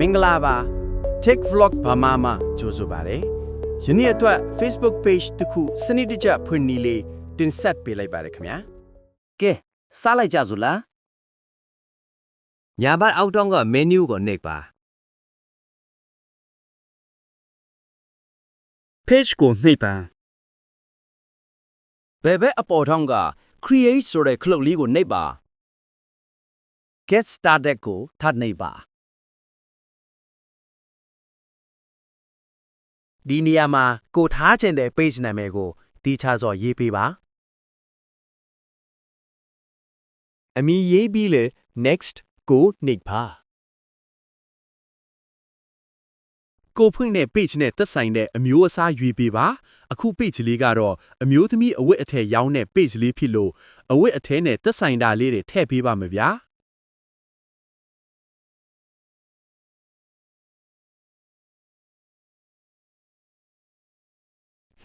မင်္ဂလာပါ Tech Vlog ဘာမှမကြိုဆိုပါရစေယနေ့အတွက် Facebook page တစ်ခုစနစ်တကျဖွင့်နည်းလေးတင်ဆက်ပေးလိုက်ပါတယ်ခင်ဗျာ ကဲစားလိုက်ကြစို့လားညာဘက်အောက်တောင်းကမင်းနူးကိုနှိပ်ပါ page ကိုနှိပ်ပါ ဘယ်ဘက်အပေါ်ထောင်းက create ဆိုတဲ့ခလုတ်လေးကိုနှိပ်ပါ get started ကိုထပ်နှိပ်ပါ ဒီနေရာမှာကိုထားချင်တဲ့ page နာမည်ကိုတီးခြားစွာရေးပေးပါအမည်ရေးပြီးလေ next ကိုနှိပ်ပါကိုဖွင့်တဲ့ page နဲ့သက်ဆိုင်တဲ့အမျိုးအစားရွေးပေးပါအခု page လေးကတော့အမျိုးသမီးအဝတ်အထည်ရောင်းတဲ့ page လေးဖြစ်လို့အဝတ်အထည်နဲ့သက်ဆိုင်တာလေးတွေထည့်ပေးပါမယ်ဗျာ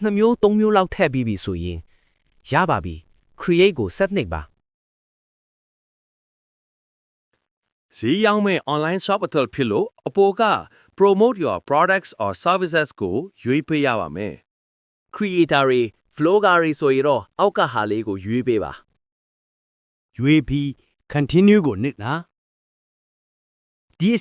နှစ်မျိုးသုံးမျိုးလောက်ထည့်ပြီးပြီဆိုရင်ရပါပြီ create ကိုဆက်နှိပ်ပါ ဈေးရောင်းမဲ့ online shop အထက်ဖြစ်လို့အပေါ်က promote your products or services ကိုရွေးပေးရပါမယ် creator တွေ vlogger တွေဆိုရင်တော့အောက်ကဟာလေးကိုရွေးပေးပါရွေးပြီး continue ကိုနှိပ်နာဒီအ